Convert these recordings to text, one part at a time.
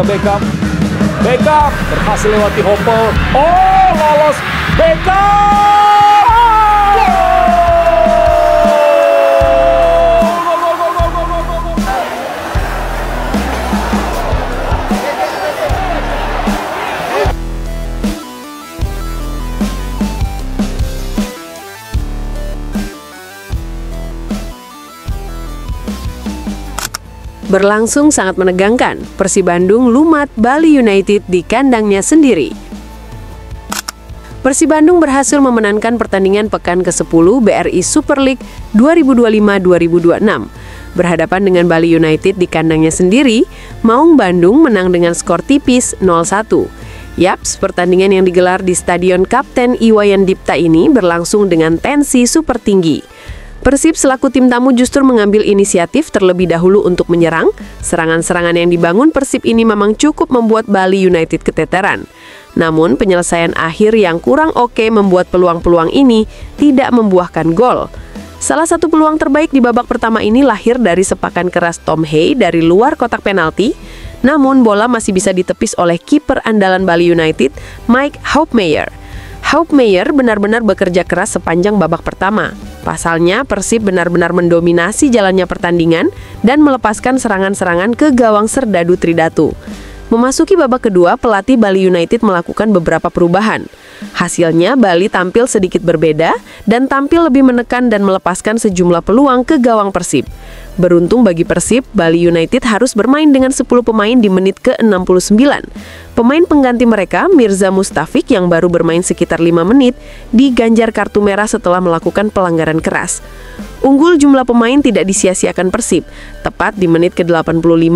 Beckham berhasil lewati Hopel. Oh, lolos Beckham. Berlangsung sangat menegangkan, Persib Bandung lumat Bali United di kandangnya sendiri. Persib Bandung berhasil memenangkan pertandingan pekan ke-10 BRI Super League 2025-2026. Berhadapan dengan Bali United di kandangnya sendiri, Maung Bandung menang dengan skor tipis 0-1. Yaps, pertandingan yang digelar di Stadion Kapten Iwayan Dipta ini berlangsung dengan tensi super tinggi. Persib selaku tim tamu justru mengambil inisiatif terlebih dahulu untuk menyerang. Serangan-serangan yang dibangun Persib ini memang cukup membuat Bali United keteteran. Namun penyelesaian akhir yang kurang oke membuat peluang-peluang ini tidak membuahkan gol. Salah satu peluang terbaik di babak pertama ini lahir dari sepakan keras Tom Hey dari luar kotak penalti. Namun bola masih bisa ditepis oleh kiper andalan Bali United, Mike Hoopmeyer. Hoopmeyer benar-benar bekerja keras sepanjang babak pertama. Pasalnya, Persib benar-benar mendominasi jalannya pertandingan dan melepaskan serangan-serangan ke gawang Serdadu Tridatu. Memasuki babak kedua, pelatih Bali United melakukan beberapa perubahan. Hasilnya, Bali tampil sedikit berbeda dan tampil lebih menekan dan melepaskan sejumlah peluang ke gawang Persib. Beruntung bagi Persib, Bali United harus bermain dengan 10 pemain di menit ke-69. Pemain pengganti mereka, Mirza Mustafik yang baru bermain sekitar 5 menit, diganjar kartu merah setelah melakukan pelanggaran keras. Unggul jumlah pemain tidak disia-siakan Persib. Tepat di menit ke-85,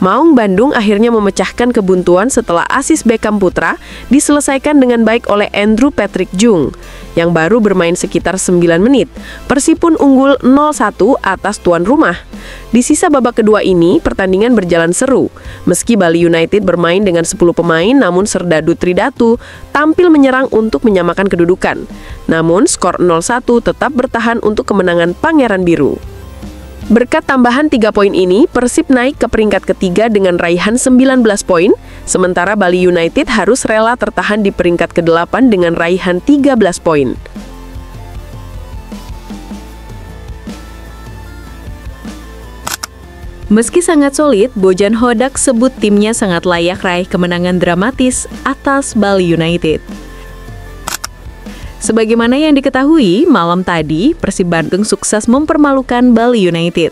Maung Bandung akhirnya memecahkan kebuntuan setelah asis Beckham Putra diselesaikan dengan baik oleh Andrew Patrick Jung, yang baru bermain sekitar 9 menit. Persib pun unggul 0-1 atas tuan rumah. Di sisa babak kedua ini, pertandingan berjalan seru. Meski Bali United bermain dengan 10 pemain, namun Serdadu Tridatu tampil menyerang untuk menyamakan kedudukan. Namun, skor 0-1 tetap bertahan untuk kemenangan Pangeran Biru. Berkat tambahan 3 poin ini, Persib naik ke peringkat ketiga dengan raihan 19 poin, sementara Bali United harus rela tertahan di peringkat ke-8 dengan raihan 13 poin. Meski sangat solid, Bojan Hodak sebut timnya sangat layak raih kemenangan dramatis atas Bali United. Sebagaimana yang diketahui, malam tadi Persib Bandung sukses mempermalukan Bali United.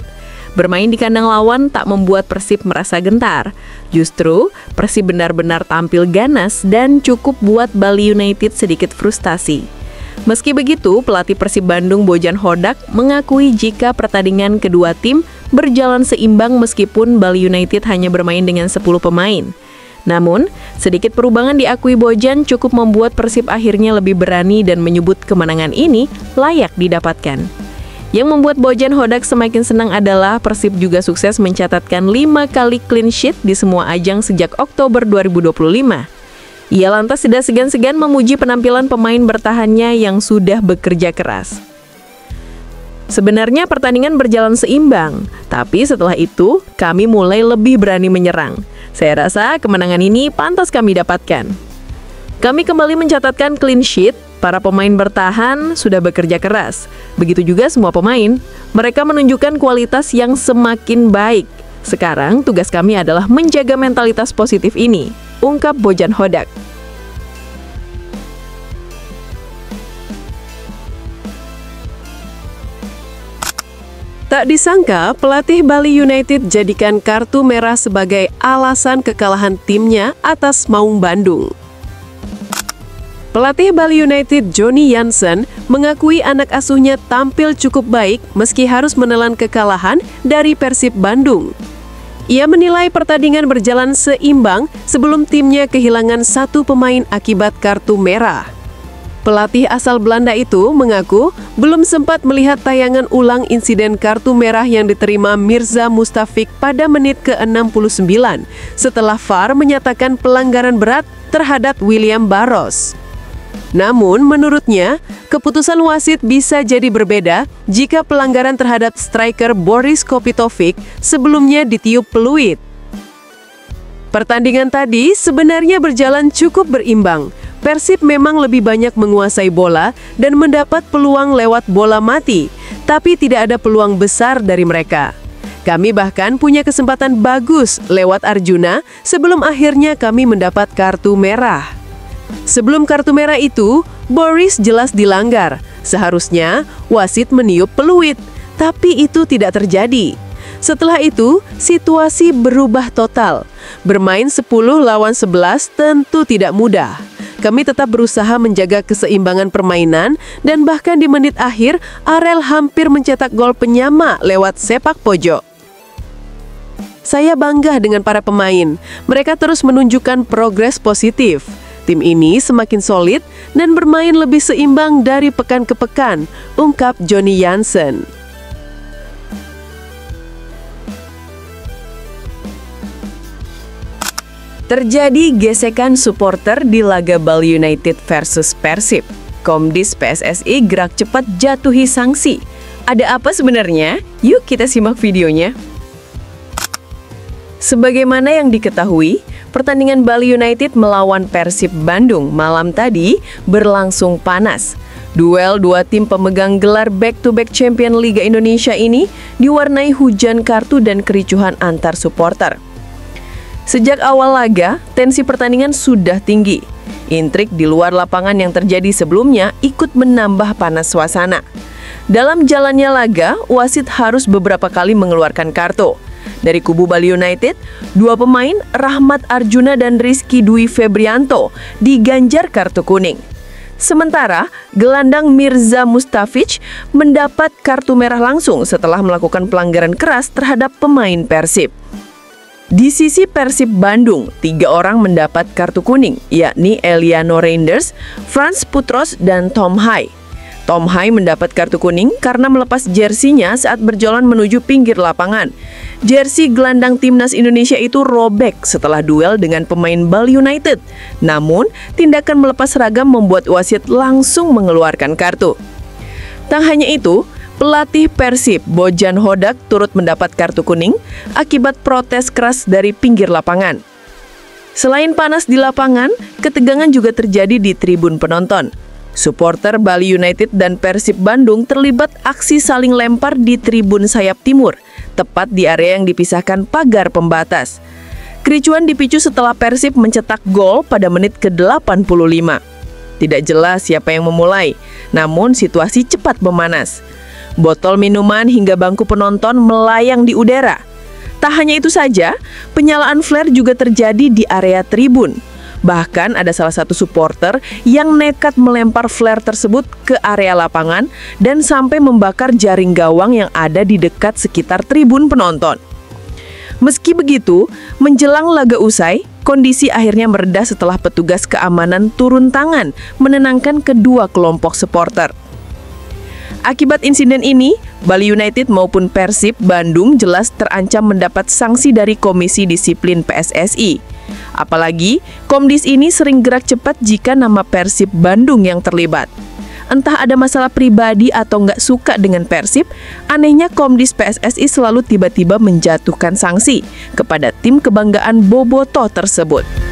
Bermain di kandang lawan tak membuat Persib merasa gentar. Justru, Persib benar-benar tampil ganas dan cukup buat Bali United sedikit frustasi. Meski begitu, pelatih Persib Bandung Bojan Hodak mengakui jika pertandingan kedua tim berjalan seimbang meskipun Bali United hanya bermain dengan 10 pemain. Namun, sedikit perubahan diakui Bojan cukup membuat Persib akhirnya lebih berani dan menyebut kemenangan ini layak didapatkan. Yang membuat Bojan Hodak semakin senang adalah Persib juga sukses mencatatkan 5 kali clean sheet di semua ajang sejak Oktober 2025. Ia lantas tidak segan-segan memuji penampilan pemain bertahannya yang sudah bekerja keras. Sebenarnya pertandingan berjalan seimbang, tapi setelah itu kami mulai lebih berani menyerang. Saya rasa kemenangan ini pantas kami dapatkan. Kami kembali mencatatkan clean sheet, para pemain bertahan sudah bekerja keras. Begitu juga semua pemain, mereka menunjukkan kualitas yang semakin baik. Sekarang tugas kami adalah menjaga mentalitas positif ini, ungkap Bojan Hodak. Tak disangka, pelatih Bali United jadikan kartu merah sebagai alasan kekalahan timnya atas Maung Bandung. Pelatih Bali United Johnny Jansen mengakui anak asuhnya tampil cukup baik meski harus menelan kekalahan dari Persib Bandung. Ia menilai pertandingan berjalan seimbang sebelum timnya kehilangan 1 pemain akibat kartu merah. Pelatih asal Belanda itu mengaku belum sempat melihat tayangan ulang insiden kartu merah yang diterima Mirza Mustafik pada menit ke-69 setelah VAR menyatakan pelanggaran berat terhadap William Barros. Namun, menurutnya, keputusan wasit bisa jadi berbeda jika pelanggaran terhadap striker Boris Kopitovic sebelumnya ditiup peluit. Pertandingan tadi sebenarnya berjalan cukup berimbang. Persib memang lebih banyak menguasai bola dan mendapat peluang lewat bola mati, tapi tidak ada peluang besar dari mereka. Kami bahkan punya kesempatan bagus lewat Arjuna sebelum akhirnya kami mendapat kartu merah. Sebelum kartu merah itu, Boris jelas dilanggar. Seharusnya wasit meniup peluit, tapi itu tidak terjadi. Setelah itu, situasi berubah total. Bermain 10 lawan 11 tentu tidak mudah. Kami tetap berusaha menjaga keseimbangan permainan dan bahkan di menit akhir, Arel hampir mencetak gol penyama lewat sepak pojok. Saya bangga dengan para pemain. Mereka terus menunjukkan progres positif. Tim ini semakin solid dan bermain lebih seimbang dari pekan ke pekan, ungkap Johnny Jansen. Terjadi gesekan supporter di laga Bali United versus Persib. Komdis PSSI gerak cepat jatuhi sanksi. Ada apa sebenarnya? Yuk kita simak videonya. Sebagaimana yang diketahui, pertandingan Bali United melawan Persib Bandung malam tadi berlangsung panas. Duel dua tim pemegang gelar back-to-back champion Liga Indonesia ini diwarnai hujan kartu dan kericuhan antar supporter. Sejak awal laga, tensi pertandingan sudah tinggi. Intrik di luar lapangan yang terjadi sebelumnya ikut menambah panas suasana. Dalam jalannya laga, wasit harus beberapa kali mengeluarkan kartu. Dari kubu Bali United, dua pemain, Rahmat Arjuna dan Rizky Dwi Febrianto, diganjar kartu kuning. Sementara, gelandang Mirza Mustafic mendapat kartu merah langsung setelah melakukan pelanggaran keras terhadap pemain Persib. Di sisi Persib Bandung, 3 orang mendapat kartu kuning, yakni Eliano Reinders, Frans Putros, dan Tom Hai. Tom Hai mendapat kartu kuning karena melepas jersinya saat berjalan menuju pinggir lapangan. Jersey gelandang timnas Indonesia itu robek setelah duel dengan pemain Bali United. Namun, tindakan melepas seragam membuat wasit langsung mengeluarkan kartu. Tak hanya itu, pelatih Persib, Bojan Hodak, turut mendapat kartu kuning akibat protes keras dari pinggir lapangan. Selain panas di lapangan, ketegangan juga terjadi di tribun penonton. Supporter Bali United dan Persib Bandung terlibat aksi saling lempar di tribun sayap timur, tepat di area yang dipisahkan pagar pembatas. Kericuan dipicu setelah Persib mencetak gol pada menit ke-85. Tidak jelas siapa yang memulai, namun situasi cepat memanas. Botol minuman hingga bangku penonton melayang di udara. Tak hanya itu saja, penyalaan flare juga terjadi di area tribun. Bahkan ada salah satu supporter yang nekat melempar flare tersebut ke area lapangan dan sampai membakar jaring gawang yang ada di dekat sekitar tribun penonton. Meski begitu, menjelang laga usai, kondisi akhirnya mereda setelah petugas keamanan turun tangan menenangkan kedua kelompok supporter. Akibat insiden ini, Bali United maupun Persib Bandung jelas terancam mendapat sanksi dari Komisi Disiplin PSSI. Apalagi, Komdis ini sering gerak cepat jika nama Persib Bandung yang terlibat. Entah ada masalah pribadi atau nggak suka dengan Persib, anehnya Komdis PSSI selalu tiba-tiba menjatuhkan sanksi kepada tim kebanggaan Bobotoh tersebut.